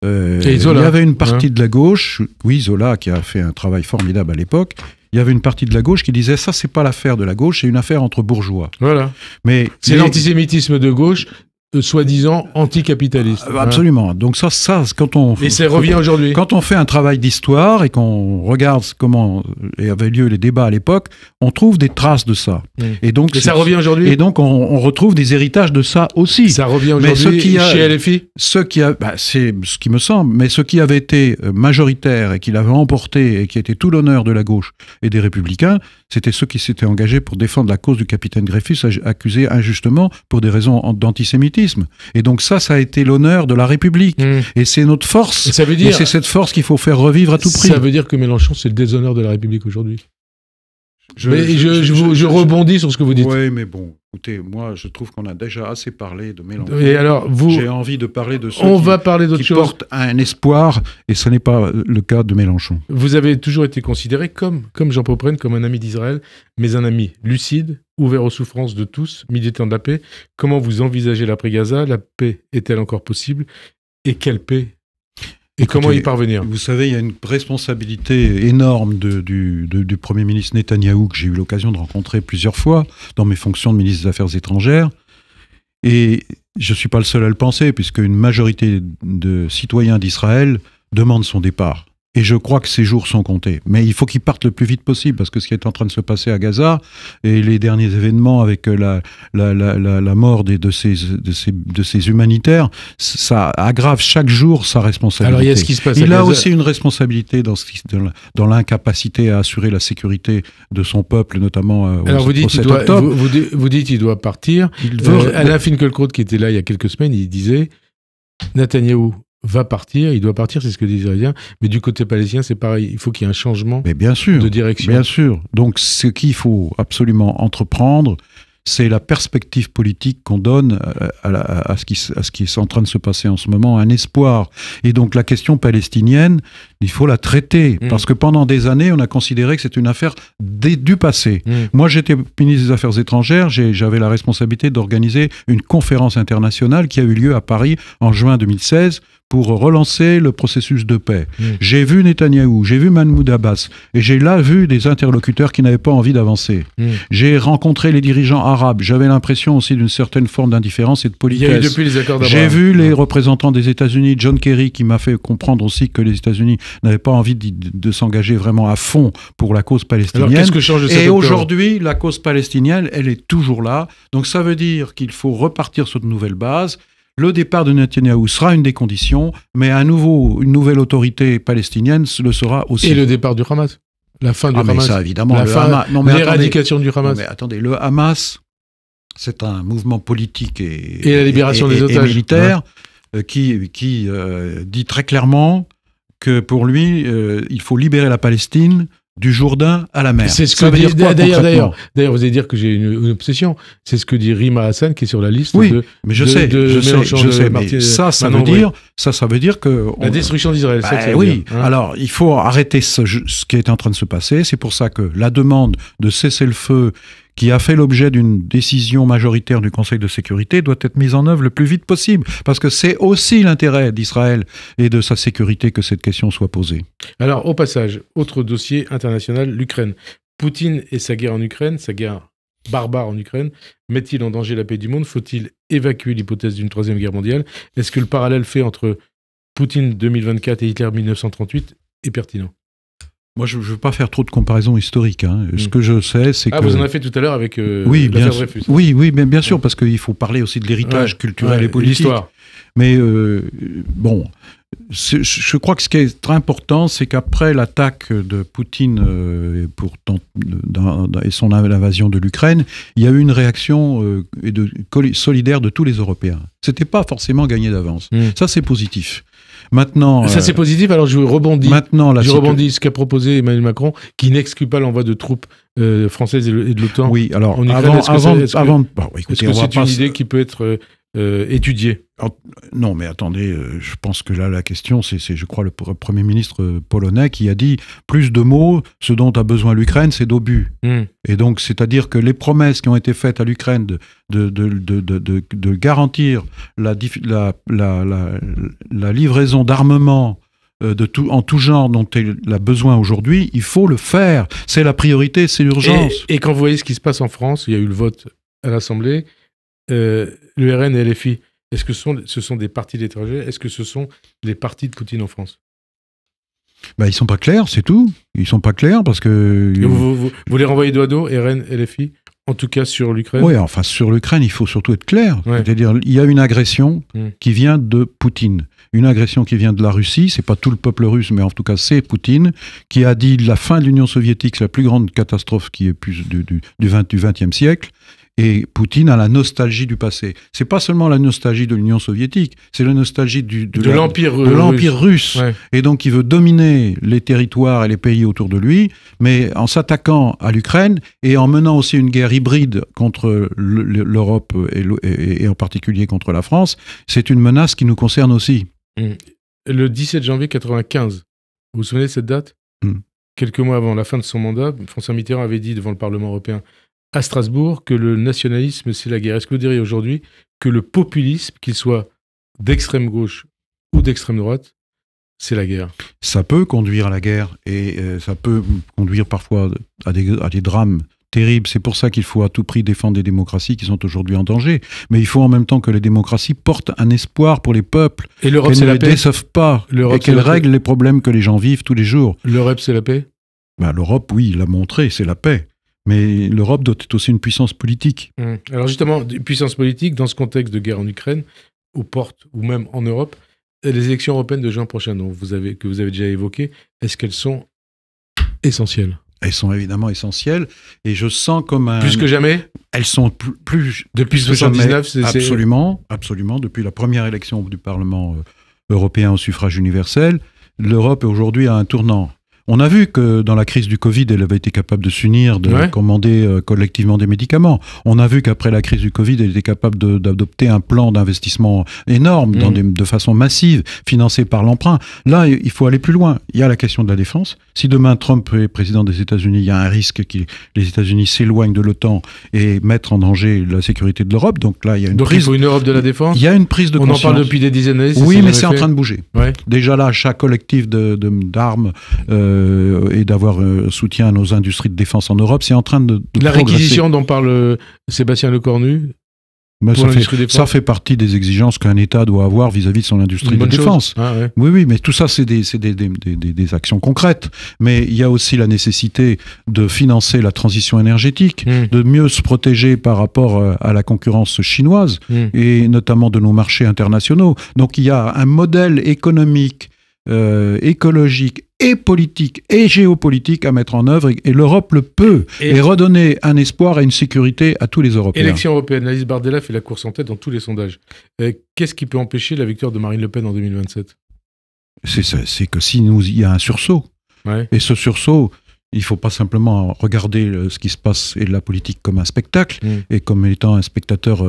et Zola, il y avait une partie de la gauche, oui, Zola qui a fait un travail formidable à l'époque, il y avait une partie de la gauche qui disait ça c'est pas l'affaire de la gauche, c'est une affaire entre bourgeois. Voilà. C'est l'antisémitisme de gauche, soi-disant anticapitaliste. Absolument. Donc ça quand on... Et ça revient aujourd'hui. Quand on fait un travail d'histoire et qu'on regarde comment avaient lieu les débats à l'époque, on trouve des traces de ça. Et ça revient aujourd'hui. Et donc on retrouve des héritages de ça aussi. Ça revient aujourd'hui chez LFI. C'est ce qui me semble. Mais ce qui avait été majoritaire et qui l'avait emporté et qui était tout l'honneur de la gauche et des Républicains, c'était ceux qui s'étaient engagés pour défendre la cause du capitaine Dreyfus, accusé injustement pour des raisons d'antisémitisme. Et donc ça a été l'honneur de la République. Et c'est notre force. Et c'est cette force qu'il faut faire revivre à tout prix. Ça veut dire que Mélenchon, c'est le déshonneur de la République aujourd'hui. Je rebondis sur ce que vous dites. Oui, mais bon, écoutez, moi, je trouve qu'on a déjà assez parlé de Mélenchon. Et alors, j'ai envie de parler de ceux qui portent un espoir, et ce n'est pas le cas de Mélenchon. Vous avez toujours été considéré comme Jean Popren, comme un ami d'Israël, mais un ami lucide, ouvert aux souffrances de tous, militant de la paix. Comment vous envisagez l'après-Gaza? La paix est-elle encore possible? Et quelle paix? Et comment y parvenir? Vous savez, il y a une responsabilité énorme du Premier ministre Netanyahou, que j'ai eu l'occasion de rencontrer plusieurs fois dans mes fonctions de ministre des Affaires étrangères. Et je ne suis pas le seul à le penser, puisque une majorité de citoyens d'Israël demandent son départ. Et je crois que ces jours sont comptés. Mais il faut qu'ils partent le plus vite possible, parce que ce qui est en train de se passer à Gaza, et les derniers événements avec la mort de ces humanitaires, ça aggrave chaque jour sa responsabilité. Alors il y a ce qui se passe à Gaza. Il a aussi une responsabilité dans l'incapacité à assurer la sécurité de son peuple, notamment Alors vous dites qu'il doit partir. Alain Finkielkraut, qui était là il y a quelques semaines, il disait Netanyahou va partir, il doit partir, c'est ce que dit Israélien, mais du côté palestinien, c'est pareil, il faut qu'il y ait un changement de direction. Bien sûr, donc ce qu'il faut absolument entreprendre, c'est la perspective politique qu'on donne à ce qui est en train de se passer en ce moment, un espoir. Et donc la question palestinienne, il faut la traiter, parce que pendant des années, on a considéré que c'est une affaire du passé. Moi, j'étais ministre des Affaires étrangères, j'avais la responsabilité d'organiser une conférence internationale qui a eu lieu à Paris en juin 2016, pour relancer le processus de paix. J'ai vu Netanyahou, j'ai vu Mahmoud Abbas, et j'ai là vu des interlocuteurs qui n'avaient pas envie d'avancer. J'ai rencontré les dirigeants arabes, j'avais l'impression aussi d'une certaine forme d'indifférence et de politesse. Il y a eu depuis les accords d'Abraham. J'ai vu les représentants des États-Unis, John Kerry, qui m'a fait comprendre aussi que les États-Unis n'avaient pas envie de s'engager vraiment à fond pour la cause palestinienne. Alors qu'est-ce que change de cette octobre ? Aujourd'hui, la cause palestinienne, elle est toujours là. Donc ça veut dire qu'il faut repartir sur de nouvelles bases. Le départ de Netanyahou sera une des conditions, mais une nouvelle autorité palestinienne le sera aussi. Et le départ du Hamas, la fin du Hamas. Mais ça, évidemment. L'éradication du Hamas. Mais attendez, le Hamas, c'est un mouvement politique et la libération des otages militaire qui dit très clairement que pour lui, il faut libérer la Palestine du Jourdain à la mer. C'est ce que dit, d'ailleurs, vous allez dire que j'ai une obsession. C'est ce que dit Rima Hassan, qui est sur la liste. Mais je sais. Mais ça veut dire que la destruction d'Israël. Oui. Alors, il faut arrêter ce qui est en train de se passer. C'est pour ça que la demande de cessez-le-feu, qui a fait l'objet d'une décision majoritaire du Conseil de sécurité, doit être mise en œuvre le plus vite possible. Parce que c'est aussi l'intérêt d'Israël et de sa sécurité que cette question soit posée. Alors, au passage, autre dossier international, l'Ukraine. Poutine et sa guerre en Ukraine, sa guerre barbare en Ukraine, met-il en danger la paix du monde? Faut-il évacuer l'hypothèse d'une troisième guerre mondiale? Est-ce que le parallèle fait entre Poutine 2024 et Hitler 1938 est pertinent? Moi, je ne veux pas faire trop de comparaisons historiques. Ce que je sais, c'est que... vous en avez fait tout à l'heure avec l'affaire Dreyfus. Oui, mais bien sûr, parce qu'il faut parler aussi de l'héritage culturel et politique. L'histoire. Mais je crois que ce qui est très important, c'est qu'après l'attaque de Poutine et son invasion de l'Ukraine, il y a eu une réaction solidaire de tous les Européens. Ce n'était pas forcément gagné d'avance. Ça, c'est positif. Maintenant, ça c'est positif, alors je rebondis. Ce qu'a proposé Emmanuel Macron, qui n'exclut pas l'envoi de troupes françaises et de l'OTAN. Oui, alors en Ukraine, est-ce que c'est une idée qui peut être étudiée? Non, mais attendez, je pense que là, la question, c'est je crois, le Premier ministre polonais qui a dit plus de mots, ce dont a besoin l'Ukraine, c'est d'obus. Et donc, c'est-à-dire que les promesses qui ont été faites à l'Ukraine de garantir la livraison d'armements en tout genre dont elle a besoin aujourd'hui, il faut le faire. C'est la priorité, c'est l'urgence. Et quand vous voyez ce qui se passe en France, il y a eu le vote à l'Assemblée, le RN et LFI, est-ce que ce sont des partis d'étrangers? Est-ce que ce sont les partis de Poutine en France? Ils sont pas clairs, c'est tout. Ils sont pas clairs parce que... Vous les renvoyez dos à dos, RN, LFI, en tout cas sur l'Ukraine? Oui, enfin sur l'Ukraine, il faut surtout être clair. Ouais. C'est-à-dire, il y a une agression qui vient de Poutine. Une agression qui vient de la Russie, c'est pas tout le peuple russe, mais en tout cas c'est Poutine, qui a dit la fin de l'Union soviétique, c'est la plus grande catastrophe qui est plus du XXe siècle. Et Poutine a la nostalgie du passé. C'est pas seulement la nostalgie de l'Union soviétique, c'est la nostalgie de l'Empire russe. Ouais. Et donc il veut dominer les territoires et les pays autour de lui, mais en s'attaquant à l'Ukraine et en menant aussi une guerre hybride contre l'Europe et en particulier contre la France, c'est une menace qui nous concerne aussi. Le 17 janvier 1995, vous vous souvenez de cette date ? Quelques mois avant la fin de son mandat, François Mitterrand avait dit devant le Parlement européen à Strasbourg que le nationalisme, c'est la guerre. Est-ce que vous diriez aujourd'hui que le populisme, qu'il soit d'extrême gauche ou d'extrême droite, c'est la guerre ? Ça peut conduire à la guerre et ça peut conduire parfois à des drames terribles. C'est pour ça qu'il faut à tout prix défendre des démocraties qui sont aujourd'hui en danger. Mais il faut en même temps que les démocraties portent un espoir pour les peuples. Et l'Europe, c'est la paix. Qu'elles ne les déçoivent pas et qu'elles règlent les problèmes que les gens vivent tous les jours. L'Europe, c'est la paix ? L'Europe, oui, l'a montré, c'est la paix. Mais l'Europe doit être aussi une puissance politique. Alors justement, puissance politique, dans ce contexte de guerre en Ukraine, aux portes ou même en Europe, les élections européennes de juin prochain, que vous avez déjà évoquées, est-ce qu'elles sont essentielles ? Elles sont évidemment essentielles, et je sens comme un... Plus que jamais ? Elles sont plus depuis 1979, c'est... Absolument, absolument. Depuis la première élection du Parlement européen au suffrage universel, l'Europe aujourd'hui à un tournant. On a vu que dans la crise du Covid, elle avait été capable de s'unir, de commander collectivement des médicaments. On a vu qu'après la crise du Covid, elle était capable d'adopter un plan d'investissement énorme, de façon massive, financé par l'emprunt. Là, il faut aller plus loin. Il y a la question de la défense. Si demain Trump est président des États-Unis, il y a un risque que les États-Unis s'éloignent de l'OTAN et mettent en danger la sécurité de l'Europe. Donc là, il y a une prise... il faut une Europe de la défense ? Il y a une prise de conscience. On en parle depuis des dizaines d'années. Oui, mais c'est en train de bouger. Ouais. Déjà là, chaque collectif d'armes et d'avoir soutien à nos industries de défense en Europe, c'est en train de la réquisition dont parle Sébastien Lecornu, ça fait partie des exigences qu'un État doit avoir vis-à-vis de son industrie de défense. Oui, mais tout ça, c'est des actions concrètes. Mais il y a aussi la nécessité de financer la transition énergétique, de mieux se protéger par rapport à la concurrence chinoise, et notamment de nos marchés internationaux. Donc il y a un modèle économique, écologique et politique et géopolitique à mettre en œuvre, et l'Europe le peut, et redonner un espoir et une sécurité à tous les Européens. Élection européenne, Alice Bardella fait la course en tête dans tous les sondages. Qu'est-ce qui peut empêcher la victoire de Marine Le Pen en 2027 ? C'est que il y a un sursaut. Et ce sursaut, il ne faut pas simplement regarder ce qui se passe et la politique comme un spectacle, et comme étant un spectateur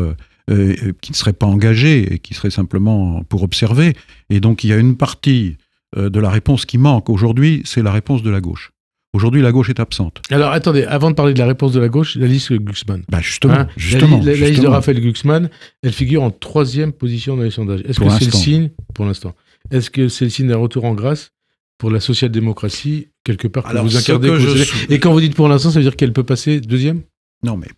qui ne serait pas engagé et qui serait simplement pour observer. Et donc il y a une partie de la réponse qui manque aujourd'hui, c'est la réponse de la gauche. Aujourd'hui, la gauche est absente. Alors attendez, avant de parler de la réponse de la gauche, la liste Glucksmann. Justement. La liste de Raphaël Glucksmann, elle figure en 3e position dans les sondages. Est-ce que c'est le signe, pour l'instant, est-ce que c'est le signe d'un retour en grâce pour la social-démocratie, quelque part, que vous incarnez? Et quand vous dites pour l'instant, ça veut dire qu'elle peut passer 2e? Non, mais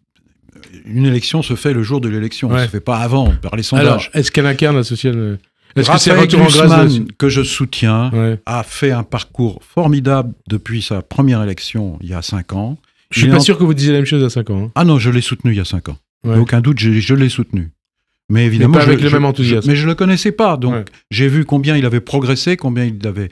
une élection se fait le jour de l'élection, ça ne se fait pas avant, par les sondages. Alors, est-ce qu'elle incarne la social... Est-ce que c'est Raphaël Glucksmann, que je soutiens, a fait un parcours formidable depuis sa première élection il y a 5 ans. Je suis pas sûr que vous disiez la même chose à 5 ans. Ah non, je l'ai soutenu il y a 5 ans. Aucun doute, je l'ai soutenu. Mais évidemment, pas avec le même enthousiasme. Mais je le connaissais pas, donc j'ai vu combien il avait progressé, combien il avait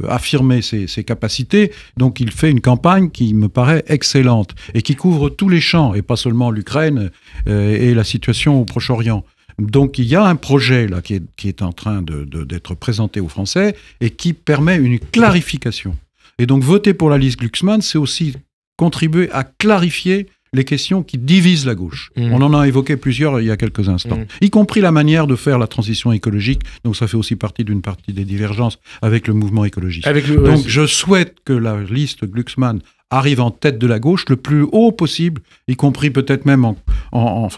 affirmé ses capacités. Donc il fait une campagne qui me paraît excellente et qui couvre tous les champs, et pas seulement l'Ukraine et la situation au Proche-Orient. Donc il y a un projet là qui est en train d'être présenté aux Français et qui permet une clarification. Et donc voter pour la liste Glucksmann, c'est aussi contribuer à clarifier les questions qui divisent la gauche. On en a évoqué plusieurs il y a quelques instants, y compris la manière de faire la transition écologique. Donc ça fait aussi partie d'une partie des divergences avec le mouvement écologiste. Donc je souhaite que la liste Glucksmann arrive en tête de la gauche le plus haut possible, y compris peut-être même en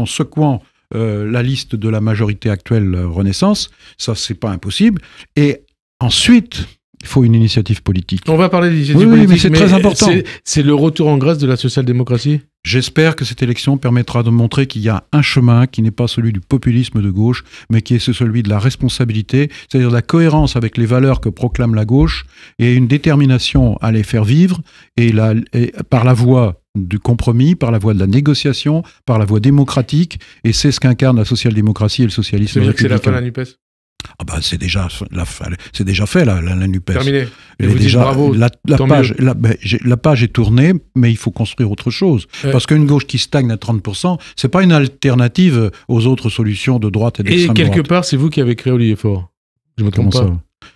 secouant la liste de la majorité actuelle Renaissance. Ça, c'est pas impossible. Et ensuite, il faut une initiative politique. On va parler d'initiative politique. Oui, mais c'est très important. C'est le retour en grâce de la social-démocratie ? J'espère que cette élection permettra de montrer qu'il y a un chemin qui n'est pas celui du populisme de gauche, mais qui est celui de la responsabilité, c'est-à-dire de la cohérence avec les valeurs que proclame la gauche, et une détermination à les faire vivre, et par la voie du compromis, par la voie de la négociation, par la voie démocratique, et c'est ce qu'incarne la social-démocratie et le socialisme républicain. C'est-à-dire que c'est la fin de la NUPES ? Ah bah c'est déjà fait, la NUPES. Terminé. Et vous dites bravo, la page est tournée, mais il faut construire autre chose. Parce qu'une gauche qui stagne à 30%, c'est pas une alternative aux autres solutions de droite et d'extrême droite. Et quelque part, c'est vous qui avez créé Olivier Faure. Je me trompe pas.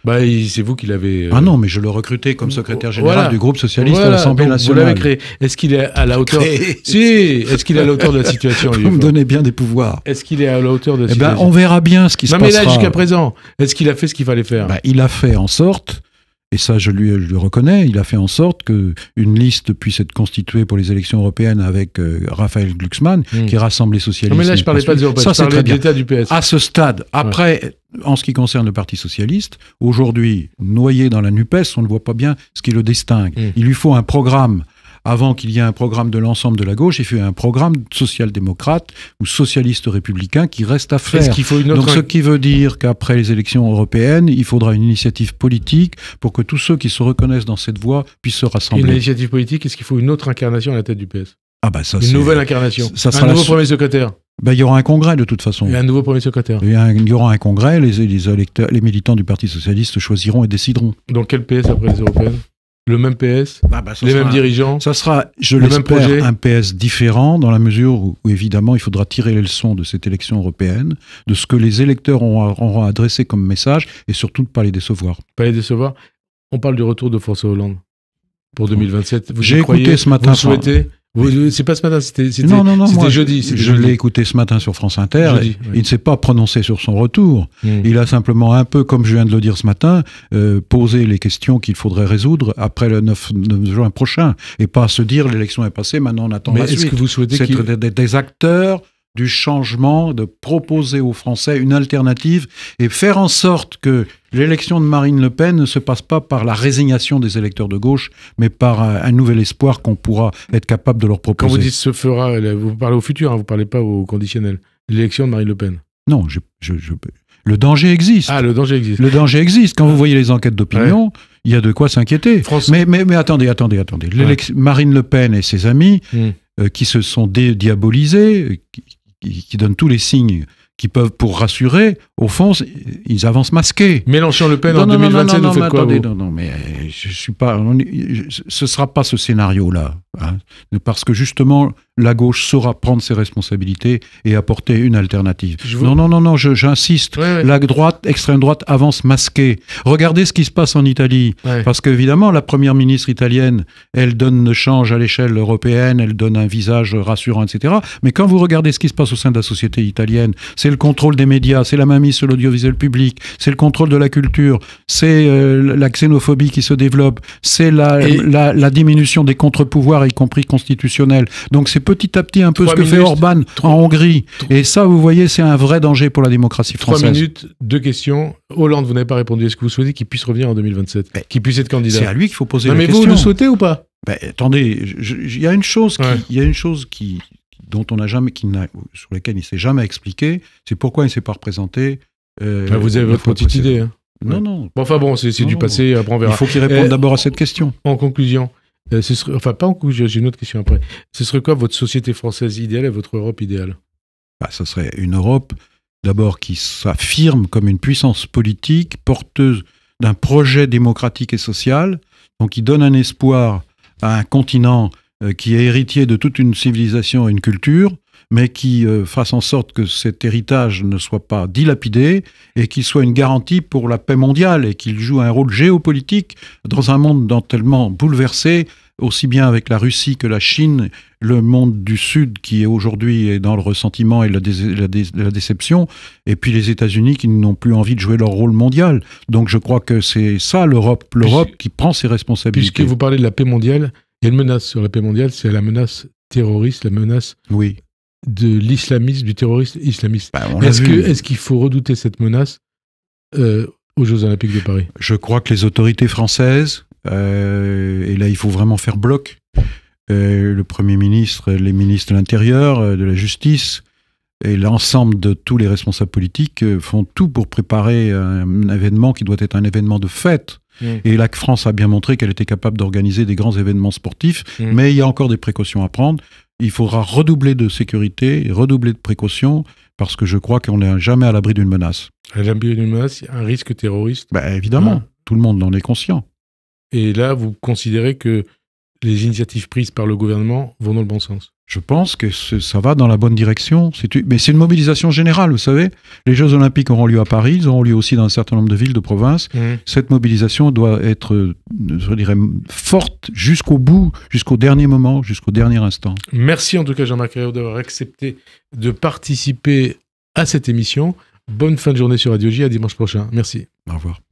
Bah, c'est vous qui l'avez... Ah non, mais je l'ai recruté comme secrétaire général du groupe socialiste à l'Assemblée nationale. Vous l'avez créé. Est-ce qu'il est à la hauteur... Si, est-ce qu'il est à la hauteur de la situation? Vous me donnez bien des pouvoirs. Est-ce qu'il est à la hauteur de la situation? On verra bien ce qui se passera. Non, mais là, jusqu'à présent, est-ce qu'il a fait ce qu'il fallait faire? Il a fait en sorte, et ça je lui reconnais, il a fait en sorte qu'une liste puisse être constituée pour les élections européennes avec Raphaël Glucksmann, qui rassemble les socialistes. Non, mais là, je ne parlais pas des européennes, je parlais de l'état du PS. À ce stade, après... En ce qui concerne le Parti socialiste, aujourd'hui, noyé dans la NUPES, on ne voit pas bien ce qui le distingue. Il lui faut un programme. Avant qu'il y ait un programme de l'ensemble de la gauche, il faut un programme social-démocrate ou socialiste-républicain qui reste à faire. Donc ce qui veut dire qu'après les élections européennes, il faudra une initiative politique pour que tous ceux qui se reconnaissent dans cette voie puissent se rassembler. Une initiative politique, est-ce qu'il faut une autre incarnation à la tête du PS? Une nouvelle incarnation. Un nouveau premier secrétaire. Il y aura un congrès de toute façon. Il y a un nouveau premier secrétaire. Il y aura un congrès, les militants du Parti socialiste choisiront et décideront. Donc quel PS après les européennes? Le même PS? Les mêmes dirigeants? Ça sera, je l'espère, un PS différent dans la mesure où évidemment il faudra tirer les leçons de cette élection européenne, de ce que les électeurs auront adressé comme message et surtout de ne pas les décevoir. Pas les décevoir. On parle du retour de François Hollande pour 2027. J'ai écouté ce matin. Vous souhaitez? C'est pas ce matin, c'était jeudi. Je l'ai écouté ce matin sur France Inter. Il ne s'est pas prononcé sur son retour. Il a simplement un peu, comme je viens de le dire ce matin, posé les questions qu'il faudrait résoudre après le 9 juin prochain. Et pas se dire l'élection est passée, maintenant on attend la suite. Est-ce que vous souhaitez des acteurs du changement, de proposer aux Français une alternative et faire en sorte que l'élection de Marine Le Pen ne se passe pas par la résignation des électeurs de gauche, mais par un nouvel espoir qu'on pourra être capable de leur proposer. Quand vous dites se fera, vous parlez au futur, vous ne parlez pas au conditionnel. L'élection de Marine Le Pen. Non, le danger existe. Ah, le danger existe. Le danger existe. Quand vous voyez les enquêtes d'opinion, il y a de quoi s'inquiéter. Mais attendez. Marine Le Pen et ses amis, qui se sont diabolisés, qui donnent tous les signes qui peuvent pour rassurer, au fond, ils avancent masqués. Mélenchon-Le Pen en 2027, vous faites quoi? Attendez, non, mais je suis pas... ce sera pas ce scénario-là. Hein, parce que justement, la gauche saura prendre ses responsabilités et apporter une alternative. Non, j'insiste. La droite, extrême droite, avance masquée. Regardez ce qui se passe en Italie. Parce qu'évidemment, la première ministre italienne, elle donne le change à l'échelle européenne, elle donne un visage rassurant, etc. Mais quand vous regardez ce qui se passe au sein de la société italienne, c'est le contrôle des médias, c'est la mainmise sur l'audiovisuel public, c'est le contrôle de la culture, c'est la xénophobie qui se développe, c'est la diminution des contre-pouvoirs, y compris constitutionnels. Donc c'est petit à petit un peu ce que fait Orban en Hongrie. Et ça, vous voyez, c'est un vrai danger pour la démocratie française. 3 minutes, 2 questions. Hollande, vous n'avez pas répondu. Est-ce que vous souhaitez qu'il puisse revenir en 2027? Qu'il puisse être candidat? C'est à lui qu'il faut poser la question. Mais vous le souhaitez ou pas? Attendez, il y a une chose dont on n'a jamais, sur laquelle il ne s'est jamais expliqué, c'est pourquoi il ne s'est pas représenté. Vous avez votre petite idée. Hein. Non. Enfin bon, c'est du passé, après on verra. Il faut qu'il réponde d'abord à cette question. En conclusion, pas en conclusion, j'ai une autre question après. Ce serait quoi votre société française idéale et votre Europe idéale? Ce serait une Europe, d'abord, qui s'affirme comme une puissance politique, porteuse d'un projet démocratique et social, donc qui donne un espoir à un continent qui est héritier de toute une civilisation et une culture, mais qui fasse en sorte que cet héritage ne soit pas dilapidé et qu'il soit une garantie pour la paix mondiale et qu'il joue un rôle géopolitique dans un monde tellement bouleversé, aussi bien avec la Russie que la Chine, le monde du Sud qui est aujourd'hui dans le ressentiment et la déception, et puis les États-Unis qui n'ont plus envie de jouer leur rôle mondial. Donc je crois que c'est ça l'Europe qui prend ses responsabilités. Puisque vous parlez de la paix mondiale, il y a une menace sur la paix mondiale, c'est la menace terroriste, la menace de l'islamisme, du terrorisme islamiste. Est-ce qu'il faut redouter cette menace aux Jeux Olympiques de Paris? Je crois que les autorités françaises, et là il faut vraiment faire bloc, le Premier ministre, les ministres de l'Intérieur, de la Justice, et l'ensemble de tous les responsables politiques font tout pour préparer un événement qui doit être un événement de fête. Et la France a bien montré qu'elle était capable d'organiser des grands événements sportifs, mais il y a encore des précautions à prendre. Il faudra redoubler de sécurité, redoubler de précautions, parce que je crois qu'on n'est jamais à l'abri d'une menace. À l'abri d'une menace, un risque terroriste. Évidemment, tout le monde en est conscient. Et là, vous considérez que les initiatives prises par le gouvernement vont dans le bon sens? Je pense que ça va dans la bonne direction. Mais c'est une mobilisation générale, vous savez. Les Jeux Olympiques auront lieu à Paris, ils auront lieu aussi dans un certain nombre de villes de province. Cette mobilisation doit être, je dirais, forte jusqu'au bout, jusqu'au dernier moment, jusqu'au dernier instant. Merci en tout cas Jean-Marc Ayrault d'avoir accepté de participer à cette émission. Bonne fin de journée sur Radio J, à dimanche prochain. Merci. Au revoir.